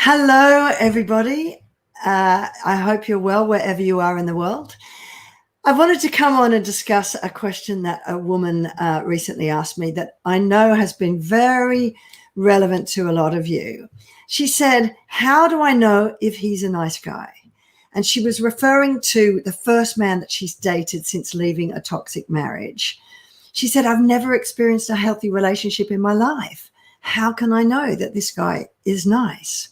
Hello, everybody. I hope you're well wherever you are in the world. I wanted to come on and discuss a question that a woman recently asked me that I know has been very relevant to a lot of you. She said, how do I know if he's a nice guy? And she was referring to the first man that she's dated since leaving a toxic marriage. She said, I've never experienced a healthy relationship in my life. How can I know that this guy is nice?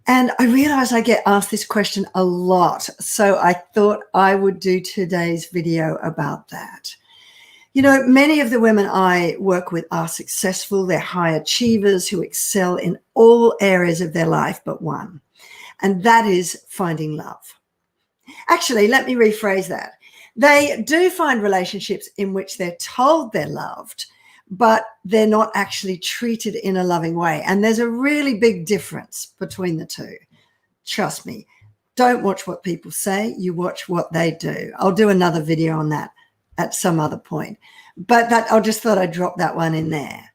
And I realize I get asked this question a lot. So I thought I would do today's video about that. You know, many of the women I work with are successful. They're high achievers who excel in all areas of their life but one, and that is finding love. Actually, let me rephrase that. They do find relationships in which they're told they're loved, but they're not actually treated in a loving way. And there's a really big difference between the two. Trust me, don't watch what people say, you watch what they do. I'll do another video on that at some other point. But I just thought I'd drop that one in there.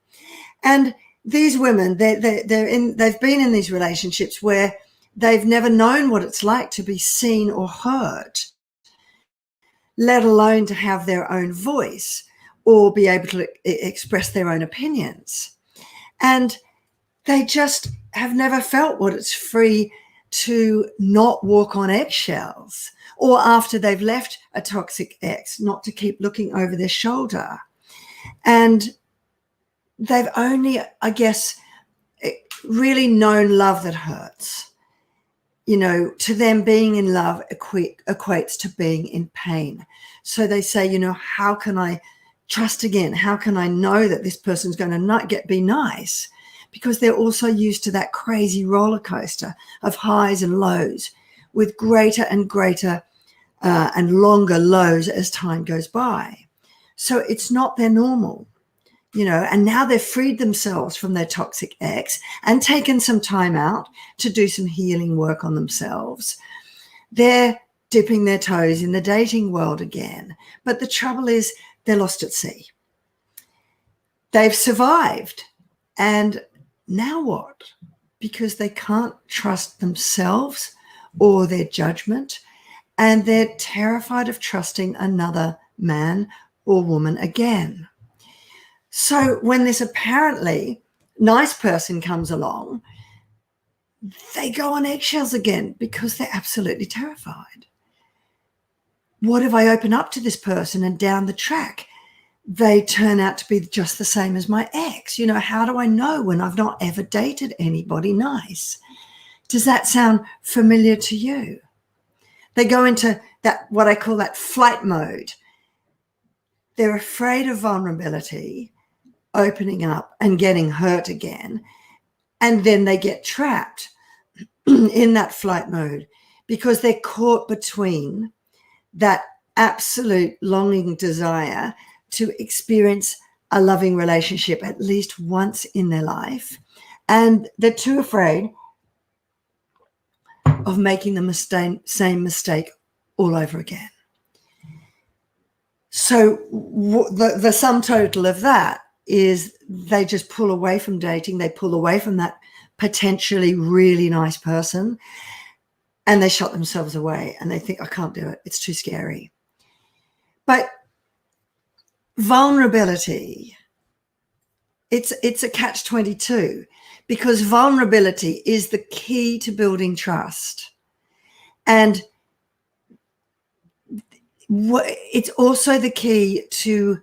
And these women, they've been in these relationships where they've never known what it's like to be seen or heard, let alone to have their own voice or be able to express their own opinions. And they just have never felt what it's free to not walk on eggshells, or after they've left a toxic ex, not to keep looking over their shoulder. And they've only, I guess, really known love that hurts. You know, to them, being in love equates to being in pain. So they say, you know, how can I trust again? How can I know that this person's going to not be nice? Because they're also used to that crazy roller coaster of highs and lows, with greater and greater and longer lows as time goes by. So it's not their normal, you know, and now they've freed themselves from their toxic ex and taken some time out to do some healing work on themselves. They're dipping their toes in the dating world again. But the trouble is, they're lost at sea. They've survived. And now what? Because they can't trust themselves or their judgment. And they're terrified of trusting another man or woman again. So when this apparently nice person comes along, they go on eggshells again because they're absolutely terrified. What if I open up to this person and down the track, they turn out to be just the same as my ex? You know, how do I know when I've not ever dated anybody nice? Does that sound familiar to you? They go into that, what I call that flight mode. They're afraid of vulnerability, opening up and getting hurt again. And then they get trapped in that flight mode because they're caught between that absolute longing desire to experience a loving relationship at least once in their life. And they're too afraid of making the same mistake all over again. So the sum total of that is they just pull away from dating. They pull away from that potentially really nice person, and they shut themselves away and they think, I can't do it. It's too scary. But vulnerability, it's a catch-22, because vulnerability is the key to building trust. And it's also the key to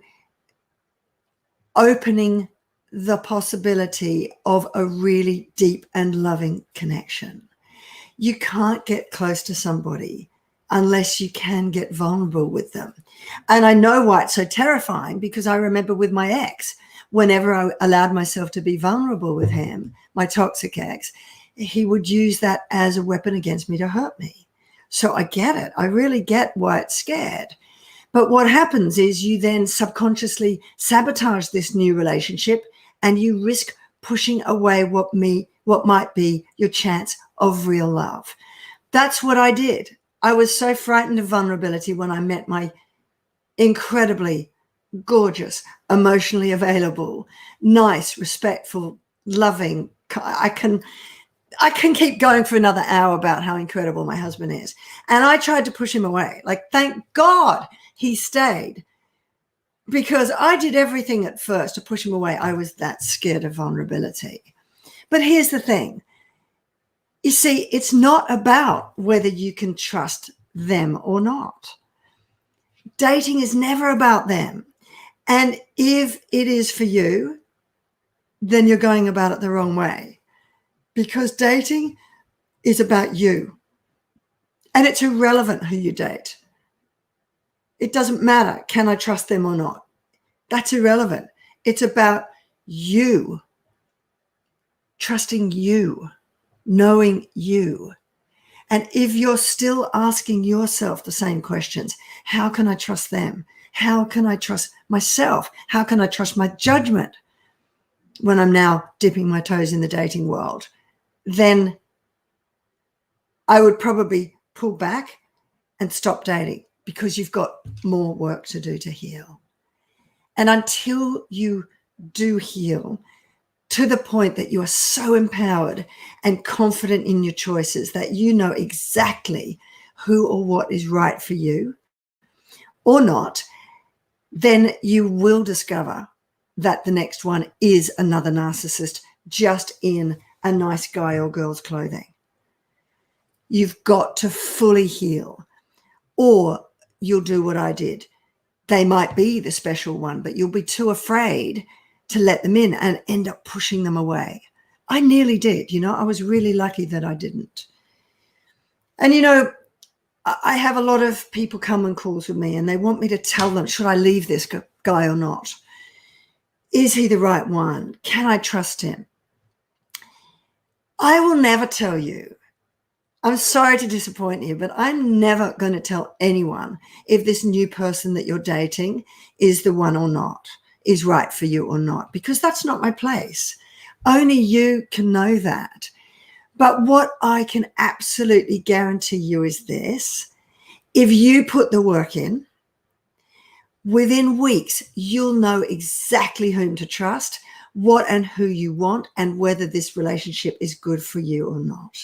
opening the possibility of a really deep and loving connection. You can't get close to somebody unless you can get vulnerable with them. And I know why it's so terrifying, because I remember with my ex, whenever I allowed myself to be vulnerable with him, my toxic ex, he would use that as a weapon against me to hurt me. So I get it. I really get why it's scared. But what happens is you then subconsciously sabotage this new relationship, and you risk pushing away what might be your chance of real love. That's what I did. I was so frightened of vulnerability when I met my incredibly gorgeous, emotionally available, nice, respectful, loving. I can I can keep going for another hour about how incredible my husband is. And I tried to push him away. Like, thank God he stayed, because I did everything at first to push him away. I was that scared of vulnerability. But here's the thing. You see, it's not about whether you can trust them or not. Dating is never about them. And if it is for you, then you're going about it the wrong way, because dating is about you. And it's irrelevant who you date. It doesn't matter, can I trust them or not? That's irrelevant. It's about you, trusting you, knowing you. And if you're still asking yourself the same questions, how can I trust them? How can I trust myself? How can I trust my judgment when I'm now dipping my toes in the dating world? Then I would probably pull back and stop dating, because you've got more work to do to heal. And until you do heal to the point that you are so empowered and confident in your choices that you know exactly who or what is right for you or not, then you will discover that the next one is another narcissist, just in a nice guy or girl's clothing. You've got to fully heal, or you'll do what I did. They might be the special one, but you'll be too afraid to let them in and end up pushing them away. I nearly did, I was really lucky that I didn't. And, I have a lot of people come on calls with me and they want me to tell them, should I leave this guy or not? Is he the right one? Can I trust him? I will never tell you. I'm sorry to disappoint you, but I'm never going to tell anyone if this new person that you're dating is the one or not, is right for you or not, because that's not my place. Only you can know that. But what I can absolutely guarantee you is this: if you put the work in, within weeks, you'll know exactly whom to trust, what and who you want, and whether this relationship is good for you or not.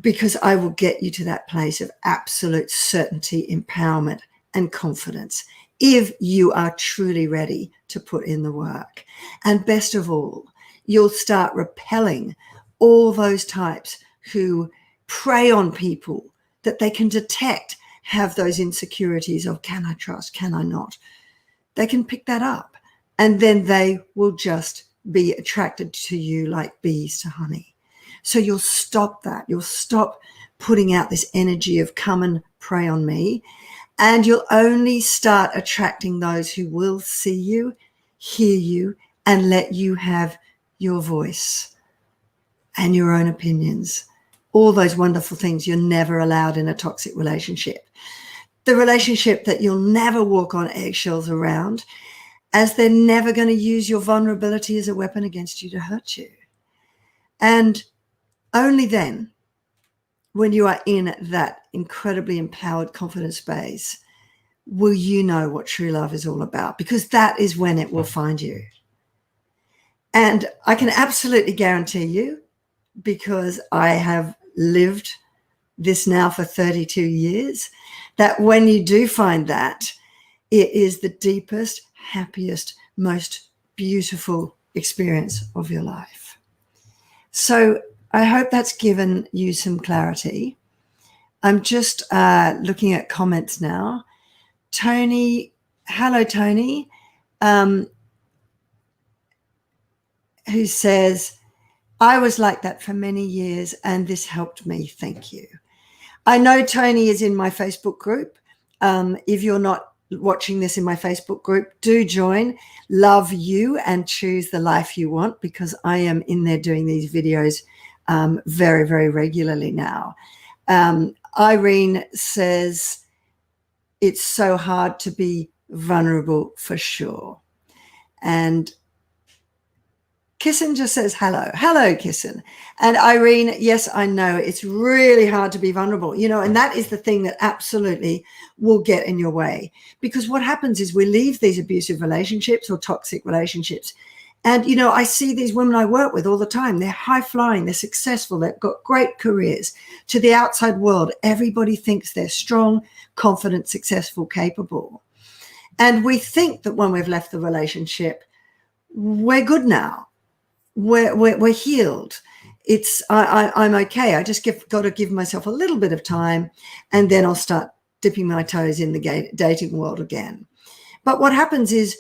Because I will get you to that place of absolute certainty, empowerment, and confidence if you are truly ready to put in the work. And best of all, you'll start repelling all those types who prey on people that they can detect have those insecurities of, can I trust, can I not? They can pick that up, and then they will just be attracted to you like bees to honey. So you'll stop that. You'll stop putting out this energy of come and prey on me, and you'll only start attracting those who will see you, hear you, and let you have your voice and your own opinions. All those wonderful things you're never allowed in a toxic relationship. The relationship that you'll never walk on eggshells around, as they're never going to use your vulnerability as a weapon against you to hurt you. And only then, when you are in that incredibly empowered, confident space, will you know what true love is all about, because that is when it will find you. And I can absolutely guarantee you, because I have lived this now for 32 years, that when you do find that, it is the deepest, happiest, most beautiful experience of your life. So I hope that's given you some clarity. I'm just looking at comments now. Tony, hello, Tony, who says, I was like that for many years and this helped me. Thank you. I know Tony is in my Facebook group. If you're not watching this in my Facebook group, do join. Love you and choose the life you want, because I am in there doing these videos very, very regularly now. Irene says, it's so hard to be vulnerable for sure. And Kissin just says, hello. Hello, Kissin. And Irene, yes, I know it's really hard to be vulnerable, and that is the thing that absolutely will get in your way. Because what happens is we leave these abusive relationships or toxic relationships, And, you know, I see these women I work with all the time. They're high flying, they're successful, they've got great careers. To the outside world, everybody thinks they're strong, confident, successful, capable. And we think that when we've left the relationship, we're good now. We're healed. I'm okay. I just got to give myself a little bit of time, and then I'll start dipping my toes in the dating world again. But what happens is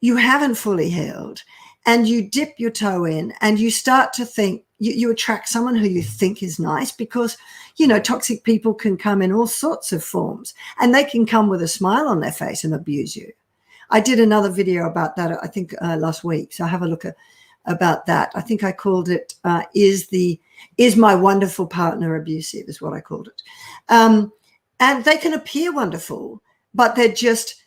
you haven't fully healed, and you dip your toe in, and you start to think you attract someone who you think is nice, because, you know, toxic people can come in all sorts of forms, and they can come with a smile on their face and abuse you. I did another video about that, I think last week. So have a look about that. I think I called it, is my wonderful partner abusive, is what I called it. And they can appear wonderful, but they're just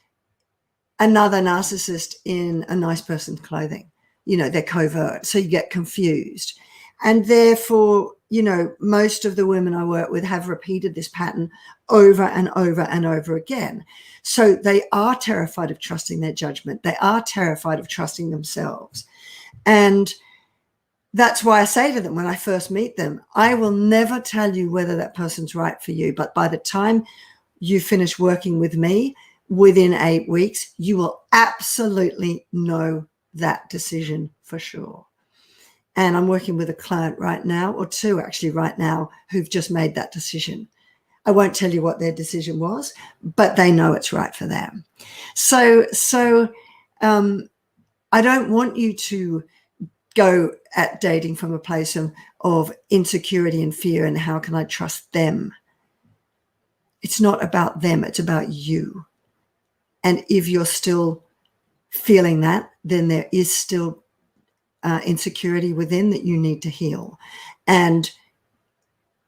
another narcissist in a nice person's clothing. You know, they're covert. So you get confused. And therefore, you know, most of the women I work with have repeated this pattern over and over and over again. So they are terrified of trusting their judgment. They are terrified of trusting themselves. And that's why I say to them when I first meet them, I will never tell you whether that person's right for you. But by the time you finish working with me, within 8 weeks, you will absolutely know that decision for sure. And I'm working with a client right now, or two actually right now, who've just made that decision. I won't tell you what their decision was, but they know it's right for them. So I don't want you to go at dating from a place of insecurity and fear and how can I trust them. It's not about them, it's about you. And if you're still feeling that, then there is still insecurity within that you need to heal. And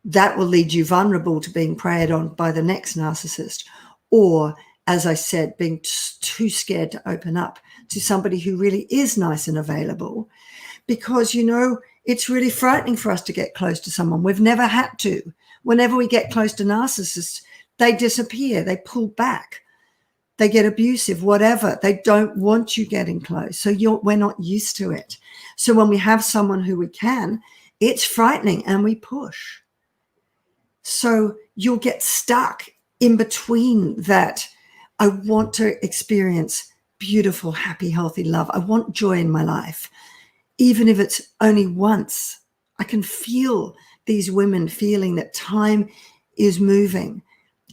that will lead you vulnerable to being preyed on by the next narcissist, or, as I said, being too scared to open up to somebody who really is nice and available, because, you know, it's really frightening for us to get close to someone. We've never had to. Whenever we get close to narcissists, they disappear, they pull back, they get abusive, whatever. They don't want you getting close. So we're not used to it. So when we have someone who we can, it's frightening and we push. So you'll get stuck in between that. I want to experience beautiful, happy, healthy love. I want joy in my life. Even if it's only once, I can feel these women feeling that time is moving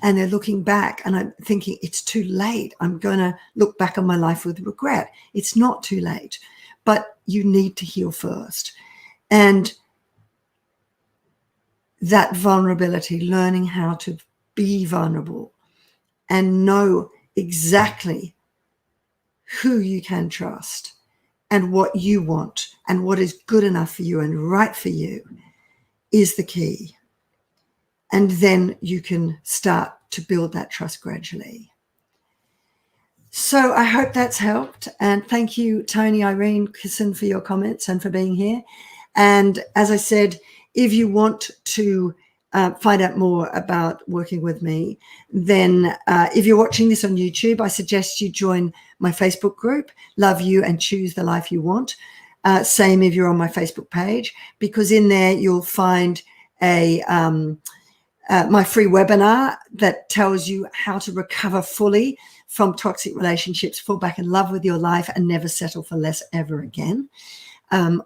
and they're looking back, and I'm thinking it's too late. I'm going to look back on my life with regret. It's not too late, but you need to heal first. And that vulnerability, learning how to be vulnerable and know exactly who you can trust and what you want and what is good enough for you and right for you, is the key. And then you can start to build that trust gradually. So I hope that's helped. And thank you, Tony, Irene, Kisson, for your comments and for being here. And as I said, if you want to find out more about working with me, then if you're watching this on YouTube, I suggest you join my Facebook group, Love You and Choose the Life You Want. Same if you're on my Facebook page, because in there you'll find my free webinar that tells you how to recover fully from toxic relationships, fall back in love with your life and never settle for less ever again.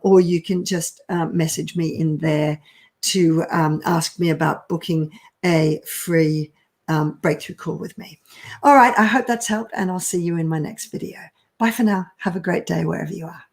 Or you can just message me in there to ask me about booking a free breakthrough call with me. All right, I hope that's helped, and I'll see you in my next video. Bye for now. Have a great day wherever you are.